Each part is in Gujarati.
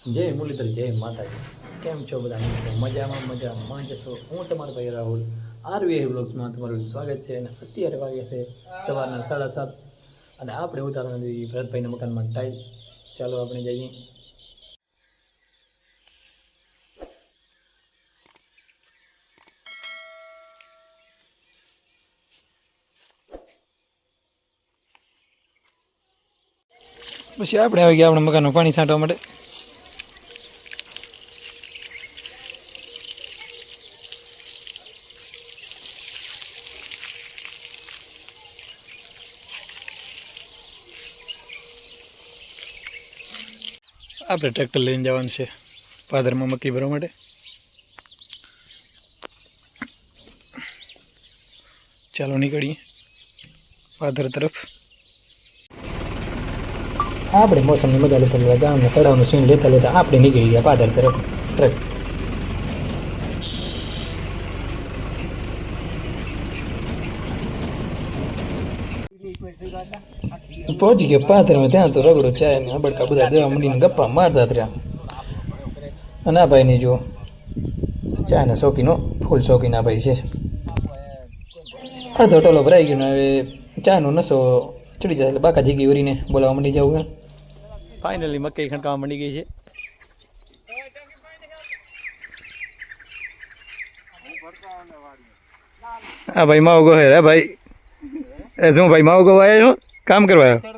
જય મુરલીધર, જય માતાજી. કેમ છો બધા? મજામાં જશો. હું તમારો ભાઈ રાહુલ આરવીઆઈ બ્લોગ્સમાં તમારું સ્વાગત છે. અને અત્યારે વાગ્યા છે સવારના 7:30 અને આપણે ઉતારવાના છીએ ભરતભાઈના મકાનમાં ટાઈલ. ચાલો આપણે જઈએ. પછી આપણે આવી ગયા આપણા મકાનમાં પાણી છાંટવા માટે. આપણે ટ્રેક્ટર લઈને જવાનું છે પાદરમાં મક્કી ભરવા માટે. ચાલો નીકળીએ પાદર તરફ. આપણે મોસમની મજા લેતા લેતા ગામના તળાવનું સીન લેતા લેતા આપણે નીકળી ગયા પાદર તરફ. ટ્રેક પહોંચી ગયા પાદરમાં. ત્યાં તો રગડો ચાય ને અબડકા બધા દેવા મંડીને ગપ્પા મારતા રહ્યા. અને આ ભાઈની જો ચાયના શોખીનો ફૂલ શોખીન આ ભાઈ છે. અડધો ટોલો ભરાઈ ગયો ને હવે ચાનો નશો ચડી જાય એટલે બાકા જીગી ઉરીને બોલાવવા માંડી જવું. ફાઇનલી મકઈ ખણકાવા માંડી ગઈ છે. હા ભાઈ માવો ગોહેર. હે ભાઈ એ શું ભાઈ માવો ગોવા આવ્યો છો કામ કરવા આવ્યો?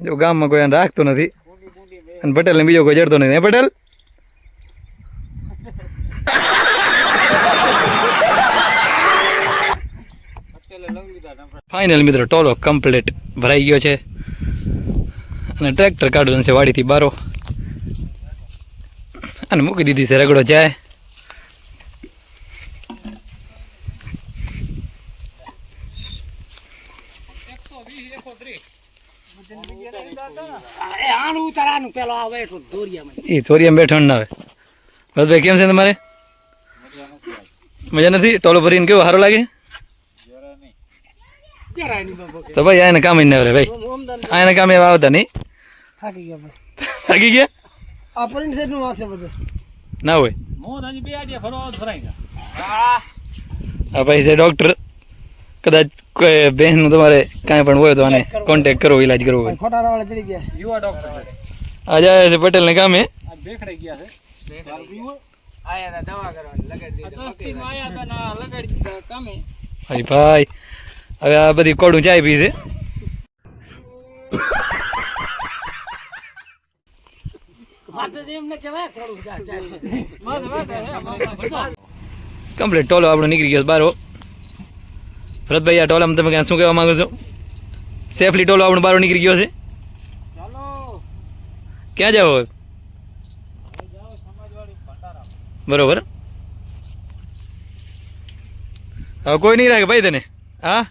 જો ગામમાં કોઈ રાખતો નથી અને પટેલ ને બીજો કોઈ જડતો નથી. હે પટેલ? ફાઇનલ મિત્રો ટોલો કમ્પ્લીટ ભરાઈ ગયો છે અને ટ્રેક્ટર કાઢવાનું છે વાડીથી બારો અને મૂકી દીધી છે રગડો જાય. એ થોરિયામાં બેઠો ના આવે. ભરતભાઈ કેમ છે તમારે? મજા નથી? ટોલો ભરીને કેવો સારો લાગે? તો ભાઈ આને કામ ના આવે ભાઈ. આને કામ એવા આવતા નહીં. થાકી ગયા ના હોય. હા ભાઈ છે ડોક્ટર. કદાચ કોઈ બહેનનું તમારે કાંઈ પણ હોય તો આને કોન્ટેક્ટ કરો, ઈલાજ કરવો હોય. આજે આવ્યા છે પટેલ ને કામે. ભાઈ ભાઈ હવે આ બધી કોડું ચાય પી છે. કમ્પ્લીટ ટોલો આપણો નીકળી ગયો બારો. ભરતભાઈ આ ટોલામાં તમે ક્યાં શું કહેવા માંગો છો? સેફલી ટોલો આપણો બારો નીકળી ગયો છે. ક્યાં જાવ? બરોબર. હવે કોઈ નહીં રાખે ભાઈ તને? હા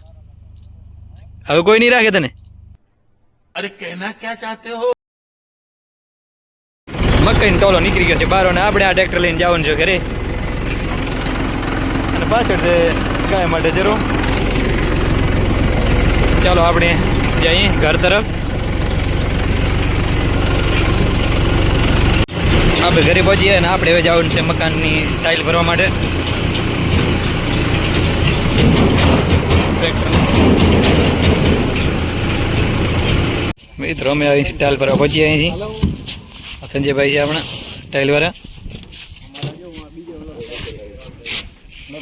હવે કોઈ નહીં રાખે તને? અરે કહેના ક્યાં ચાહતે હો? મકઈ ટોલો નીકળી ગયો છે બારો ને આપણે આ ટ્રેક્ટર લઈને જવાનું છે ઘરે. અને પાછળ છે ગાય માટે જરો. ચાલો આપણે જઈએ ઘર તરફ. આપણે ઘરે પહોંચીએ અને આપણે હવે જવાનું છે મકાનની ટાઇલ ભરવા માટે. મિત્રો અમે અહીં ટાઇલ ભરવા પહોંચીએ અહીં સંજયભાઈ છે આપણા ટાઇલ વાળા.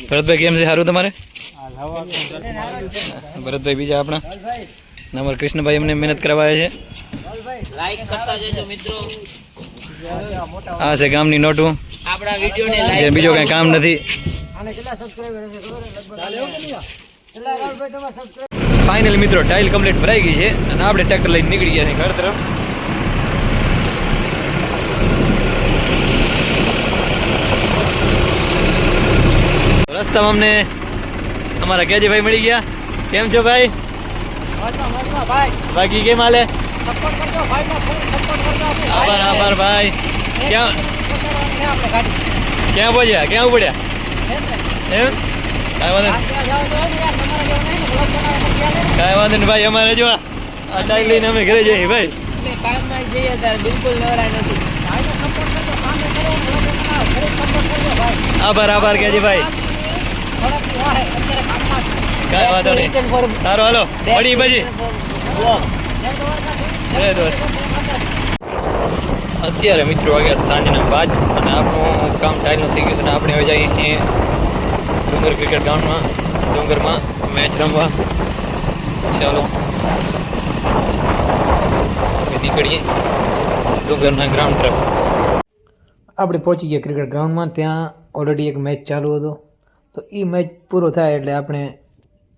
ભરતભાઈ કેમ છે? સારું તમારે? ભરતભાઈ બીજા આપણા અમારા કૃષ્ણભાઈ અમને મહેનત કરાવાય છે. આ છે ગામની નોટું. બીજો કઈ કામ નથી. ફાઇનલી મિત્રો ટાઇલ કમ્પ્લીટ ભરાઈ ગઈ છે અને આપણે ટ્રેક્ટર લઈને નીકળી ગયા છે ઘર તરફ. રસ્તામાં અમને અમારા કેજીભાઈ મળી ગયા. કેમ છો ભાઈ? બાકી કેમ હાલે? આભાર આભાર ભાઈ. ક્યાં ક્યાં પહોંચ્યા? ક્યાં ઉપડ્યા? એમ કાંઈ વાંધો વાંધો નહીં ભાઈ, અમારે જો આ ટાઈલ લઈને અમે ઘરે જઈએ ભાઈ. કામમાં જઈએ ત્યારે બિલકુલ નવરાય નથી. આભાર કેજી ભાઈ. કાંઈ વાંધો નહીં, સારું હાલો પડી પછી. અત્યારે મિત્રો વાગ્યા સાંજના 5 અને આપણું કામ ટાઈલનું થઈ ગયું છે અને આપણે હવે જઈએ છીએ ડુંગર ક્રિકેટ ગ્રાઉન્ડમાં, ડુંગરમાં મેચ રમવા. ચાલો નીકળીએ ડુંગરના ગ્રાઉન્ડ તરફ. આપણે પહોંચી ગયા ક્રિકેટ ગ્રાઉન્ડમાં. ત્યાં ઓલરેડી એક મેચ ચાલુ હતો, તો એ મેચ પૂરો થાય એટલે આપણે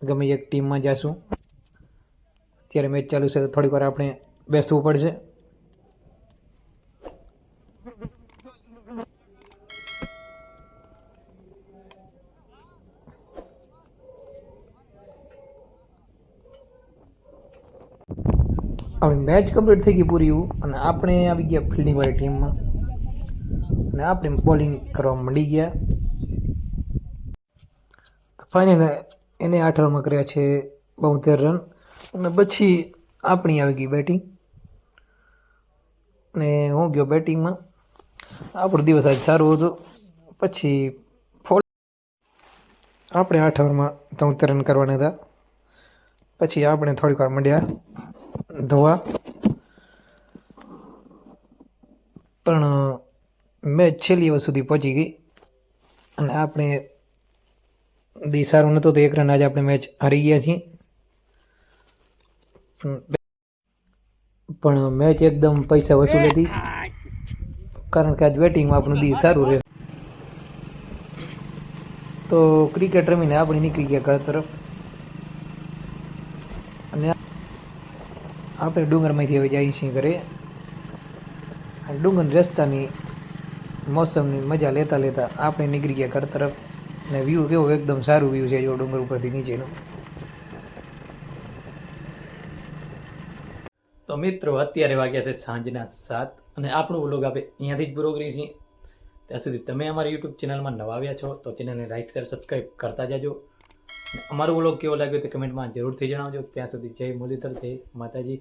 ગમે એક ટીમમાં જઈશું. અત્યારે મેચ ચાલુ છે તો થોડીક વાર આપણે બેસવું પડશે. આપણી મેચ કમ્પ્લીટ થઈ ગઈ પૂરી અને આપણે આવી ગયા ફિલ્ડિંગવાળી ટીમમાં અને આપણે બોલિંગ કરવા માંડી ગયા. ફાઇનલ એને 8 ઓવરમાં કર્યા છે 72 રન અને પછી આપણી આવી ગઈ બેટિંગ અને હું ગયો બેટિંગમાં. આપણો દિવસ આજ સારું હતું. પછી આપણે 8 ઓવરમાં 73 રન કરવાના હતા. પછી આપણે થોડીક વાર માંડ્યા ધોવા, પણ મેચ છેલ્લી ઓવર સુધી પહોંચી ગઈ અને આપણે દી સારું નહોતું તો 1 રન આજે આપણે મેચ હારી ગયા છીએ. પણ મેચ એકદમ પૈસા વસૂલ હતી, કારણ કે આજ બેટિંગમાં આપણું દી સારું રહે. તો ક્રિકેટ રમીને આપણે નીકળી ગયા ઘર તરફ અને આપણે ડુંગરમાંથી હવે જઈએ છીએ ઘરે. ડુંગર રસ્તાની મોસમની મજા લેતા લેતા આપણે નીકળી ગયા ઘર તરફ અને વ્યૂ કેવો એકદમ સારું વ્યૂ છે જો ડુંગર ઉપરથી નીચેનું. તો મિત્રો અત્યારે વાગ્યા છે સાંજના 7 અને આપણું વ્લોગ આપણે અહીંયાથી જ પૂરો કરીએ છીએ. ત્યાં સુધી તમે અમારી યુટ્યુબ ચેનલમાં નવા આવ્યા છો તો ચેનલને લાઈક શેર સબસ્ક્રાઈબ કરતા જાજો. અમારો વ્લોગ કેવો લાગ્યો તે કમેન્ટમાં જરૂરથી જણાવજો. ત્યાં સુધી જય મુરલીધર, જય માતાજી.